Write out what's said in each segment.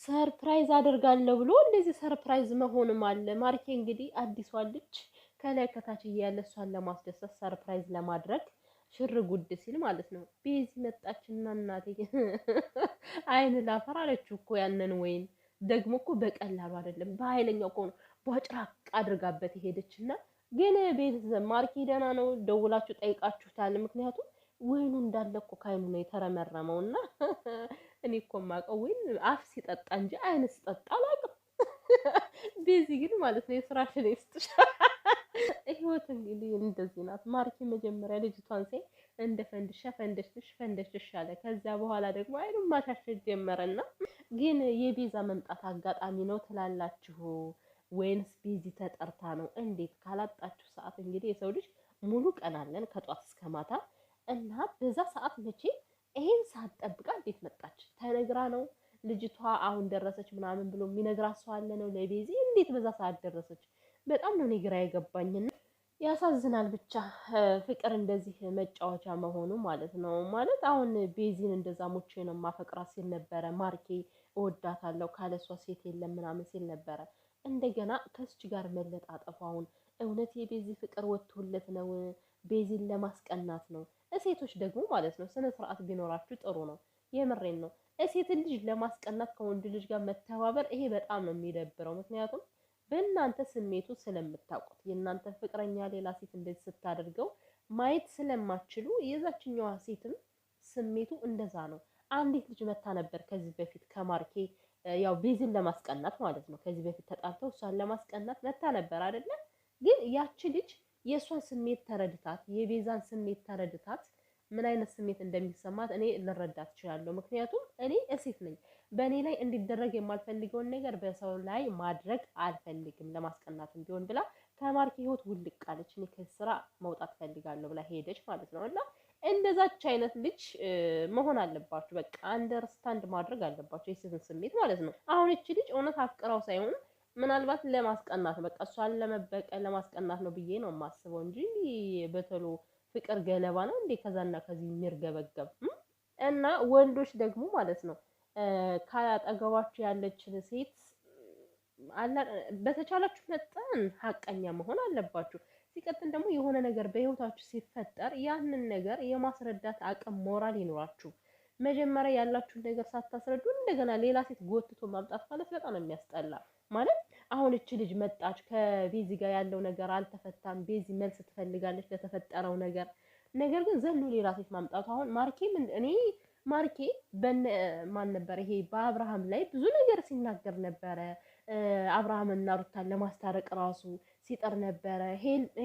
ሰርፕራይዝ አደርጋለሁ ብሎ እንደዚህ ሰርፕራይዝ መሆንም አለ። ማርኬ እንግዲህ አዲሷ ልጅ ከላይ ከታች እያለ እሷን ለማስደሰት ሰርፕራይዝ ለማድረግ ሽር ጉድ ሲል ማለት ነው። ቤዚ መጣችና እናቴ አይን ላፈር አለችው እኮ ያንን ወይን ደግሞ እኮ በቀላሉ አይደለም በኃይለኛው እኮ ነው ቦጭራቅ አድርጋበት ሄደችና ግን ቤተሰብ ማርኬ ደህና ነው ደውላችሁ ጠይቃችሁታል? ምክንያቱም ወይኑ እንዳለ እኮ ካይኑ ነው የተረመረመውና እኔ እኮ የማውቀው ወይን አፍ ሲጠጣ እንጂ አይን ሲጠጣ አላውቅም። ቤዚ ግን ማለት ነው የስራሽን ይስጥሽ። ህይወት እንግዲህ እንደዚህ ናት። ማርኬ መጀመሪያ ልጅቷን ሳይ እንደ ፈንድሻ ፈንደሽሽ አለ። ከዛ በኋላ ደግሞ አይኑን ማሻሸት ጀመረና ግን የቤዛ መምጣት አጋጣሚ ነው ትላላችሁ ወይንስ ቤዚ ተጠርታ ነው? እንዴት ካላጣችሁ ሰዓት እንግዲህ የሰው ልጅ ሙሉ ቀን አለን ከጧት እስከ ማታ እና በዛ ሰዓት መቼ ይሄን ሰዓት ጠብቃ እንዴት መጣች? ተነግራ ነው ልጅቷ አሁን ደረሰች ምናምን ብሎ የሚነግራት ሰው አለ ነው ለቤዚ? እንዴት በዛ ሰዓት ደረሰች? በጣም ነው እኔ ግራ የገባኝና ያሳዝናል። ብቻ ፍቅር እንደዚህ መጫወቻ መሆኑ ማለት ነው። ማለት አሁን ቤዚን እንደዛ ሞቼ ነው ማፈቅራት ሲል ነበረ ማርኬ። እወዳታለሁ ካለሷ ሴት የለም ምናምን ሲል ነበረ። እንደገና ከስች ጋር መለጣጠፉ አሁን እውነት የቤዚ ፍቅር ወጥቶለት ነው? ቤዚን ለማስቀናት ነው? ሴቶች ደግሞ ማለት ነው ስነ ስርዓት ቢኖራችሁ ጥሩ ነው። የምሬን ነው። ሴት ልጅ ለማስቀናት ከወንድ ልጅ ጋር መተባበር ይሄ በጣም ነው የሚደብረው። ምክንያቱም በእናንተ ስሜቱ ስለምታውቁት የእናንተ ፍቅረኛ ሌላ ሴት እንደዚህ ስታደርገው ማየት ስለማትችሉ የዛችኛዋ ሴትም ስሜቱ እንደዛ ነው። አንዲት ልጅ መታ ነበር ከዚህ በፊት ከማርኬ ያው ቤዝን ለማስቀናት ማለት ነው። ከዚህ በፊት ተጣልተው እሷን ለማስቀናት መታ ነበር አይደለ? ግን ያቺ ልጅ የእሷን ስሜት ተረድታት የቤዛን ስሜት ተረድታት ምን አይነት ስሜት እንደሚሰማት እኔ ልረዳት እችላለሁ። ምክንያቱም እኔ ሴት ነኝ። በእኔ ላይ እንዲደረግ የማልፈልገውን ነገር በሰው ላይ ማድረግ አልፈልግም ለማስቀናትም ቢሆን ብላ ከማርኬ ህይወት ውልቅ አለች። እኔ ከስራ መውጣት ፈልጋለሁ ብላ ሄደች ማለት ነው። እና እንደዛች አይነት ልጅ መሆን አለባችሁ። በቃ አንደርስታንድ ማድረግ አለባችሁ የሴትን ስሜት ማለት ነው። አሁን እቺ ልጅ እውነት አፍቅራው ሳይሆን ምናልባት ለማስቀናት በቃ እሷን ለመበቀል ለማስቀናት ነው ብዬ ነው የማስበው እንጂ በተሎ ፍቅር ገለባ ነው እንዴ ከዛና ከዚህ የሚርገበገብ እና ወንዶች ደግሞ ማለት ነው ካጠገባችሁ ያለችን ሴት በተቻላችሁ መጠን ሀቀኛ መሆን አለባችሁ። ሲቀጥል ደግሞ የሆነ ነገር በህይወታችሁ ሲፈጠር ያንን ነገር የማስረዳት አቅም ሞራል ይኖራችሁ። መጀመሪያ ያላችሁን ነገር ሳታስረዱ እንደገና ሌላ ሴት ጎትቶ ማምጣት ማለት በጣም ነው የሚያስጠላ። ማለት አሁን እቺ ልጅ መጣች፣ ከቤዚ ጋር ያለው ነገር አልተፈታም። ቤዚ መልስ ትፈልጋለች ለተፈጠረው ነገር። ነገር ግን ዘሎ ሌላ ሴት ማምጣቱ አሁን ማርኬ ማን ነበር ይሄ በአብርሃም ላይ ብዙ ነገር ሲናገር ነበረ። አብርሃምና ሩታን ለማስታረቅ ራሱ ሲጠር ነበረ።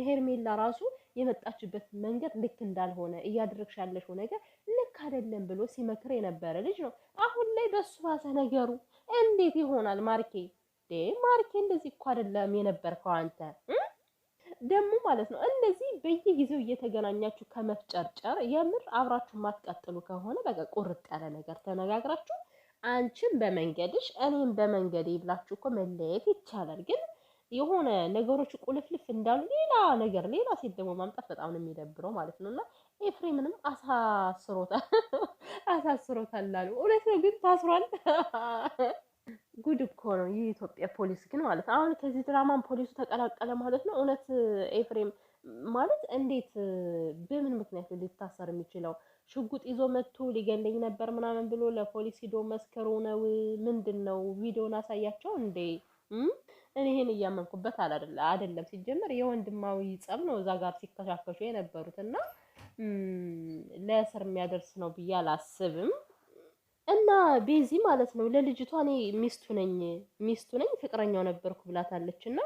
ሄርሜላ ራሱ የመጣችበት መንገድ ልክ እንዳልሆነ እያደረግሽ ያለሽው ነገር ልክ አይደለም ብሎ ሲመክር የነበረ ልጅ ነው። አሁን ላይ በሱ ባሰ ነገሩ። እንዴት ይሆናል ማርኬ? ማርኬ እንደዚህ እኮ አይደለም የነበርከው አንተ ደግሞ ማለት ነው። እንደዚህ በየጊዜው እየተገናኛችሁ ከመፍጨርጨር የምር አብራችሁ ማትቀጥሉ ከሆነ በቃ ቁርጥ ያለ ነገር ተነጋግራችሁ አንቺም በመንገድሽ እኔም በመንገዴ ብላችሁ እኮ መለየት ይቻላል። ግን የሆነ ነገሮች ቁልፍልፍ እንዳሉ ሌላ ሴት ደግሞ ማምጣት በጣም ነው የሚደብረው ማለት ነውና ኤፍሬምንም አሳስሮታል አሉ። እውነት ነው ግን ታስሯል። ጉድ እኮ ነው የኢትዮጵያ ፖሊስ ግን ማለት አሁን ከዚህ ድራማን ፖሊሱ ተቀላቀለ ማለት ነው። እውነት ኤፍሬም ማለት እንዴት በምን ምክንያት ሊታሰር የሚችለው? ሽጉጥ ይዞ መጥቶ ሊገለኝ ነበር ምናምን ብሎ ለፖሊስ ሂዶ መስከሩ ነው? ምንድነው? ቪዲዮን አሳያቸው እንዴ? እኔ ይሄን እያመንኩበት አይደለም። ሲጀመር የወንድማዊ ጸብ ነው እዛ ጋር ሲከሻከሹ የነበሩት እና ለእስር የሚያደርስ ነው ብዬ አላስብም። እና ቤዚ ማለት ነው ለልጅቷ እኔ ሚስቱ ነኝ ፍቅረኛው ነበርኩ ብላታለች። እና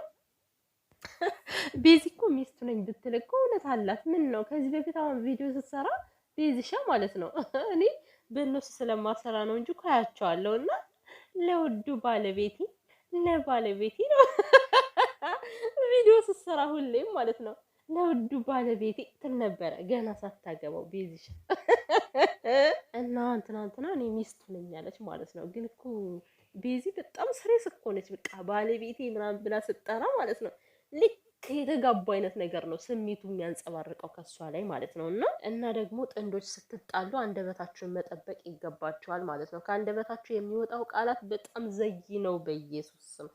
ቤዚ እኮ ሚስቱ ነኝ ብትል እኮ እውነት አላት። ምን ነው ከዚህ በፊት አሁን ቪዲዮ ስትሰራ ቤዚሻ ማለት ነው እኔ በእነሱ ስለማሰራ ነው እንጂ እኮ አያቸዋለሁ። እና ለውዱ ለባለቤቴ ነው ቪዲዮ ስትሰራ ሁሌም ማለት ነው ለውዱ ባለቤቴ ትል ነበረ ገና ሳታገባው ቤዚሻ እና ትናንትና እኔ ሚስቱ ነኝ ያለች ማለት ነው። ግን እኮ ቤዚ በጣም ስሬስ እኮ ነች። በቃ ባለቤቴ ምናምን ብላ ስትጠራ ማለት ነው ልክ የተጋቡ አይነት ነገር ነው ስሜቱ የሚያንጸባርቀው ከሷ ላይ ማለት ነው። እና ደግሞ ጥንዶች ስትጣሉ አንደበታችሁን መጠበቅ ይገባቸዋል ማለት ነው። ከአንደበታችሁ የሚወጣው ቃላት በጣም ዘይ ነው። በኢየሱስ ስም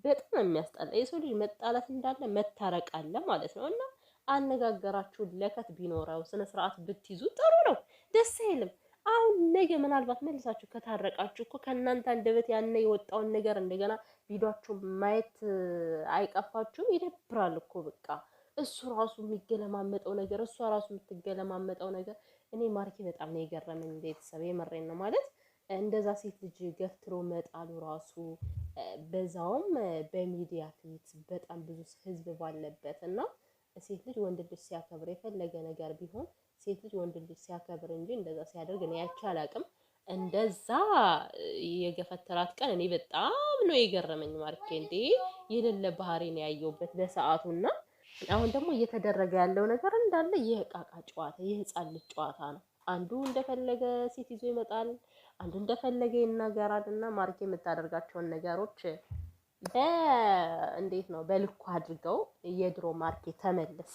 በጣም የሚያስጠላ። የሰው ልጅ መጣላት እንዳለ መታረቅ አለ ማለት ነው። እና አነጋገራችሁን ለከት ቢኖረው ስነ ስርዓት ብትይዙ ጥሩ ነው። ደስ አይልም? አሁን ነገ ምናልባት መልሳችሁ ከታረቃችሁ እኮ ከእናንተ አንደበት ያነ የወጣውን ነገር እንደገና ቪዲዮአችሁ ማየት አይቀፋችሁም? ይደብራል እኮ በቃ እሱ ራሱ የሚገለማመጠው ነገር፣ እሷ ራሱ የምትገለማመጠው ነገር። እኔ ማርኬ በጣም ነው የገረመኝ። ቤተሰብ የመሬን ነው ማለት እንደዛ ሴት ልጅ ገፍትሮ መጣሉ ራሱ በዛውም በሚዲያ ፊት በጣም ብዙ ህዝብ ባለበት እና ሴት ልጅ ወንድ ልጅ ሲያከብር የፈለገ ነገር ቢሆን ሴት ልጅ ወንድ ልጅ ሲያከብር እንጂ እንደዛ ሲያደርግ እኔ አይቼ አላቅም። እንደዛ የገፈተራት ቀን እኔ በጣም ነው የገረመኝ። ማርኬ እንዴ የሌለ ባህሪ ነው ያየሁበት በሰዓቱና አሁን ደግሞ እየተደረገ ያለው ነገር እንዳለ የእቃቃ ጨዋታ የህፃን ልጅ ጨዋታ ነው። አንዱ እንደፈለገ ሴት ይዞ ይመጣል፣ አንዱ እንደፈለገ ይናገራል። እና ማርኬ የምታደርጋቸውን ነገሮች እንዴት ነው በልኩ አድርገው የድሮ ማርኬ ተመለስ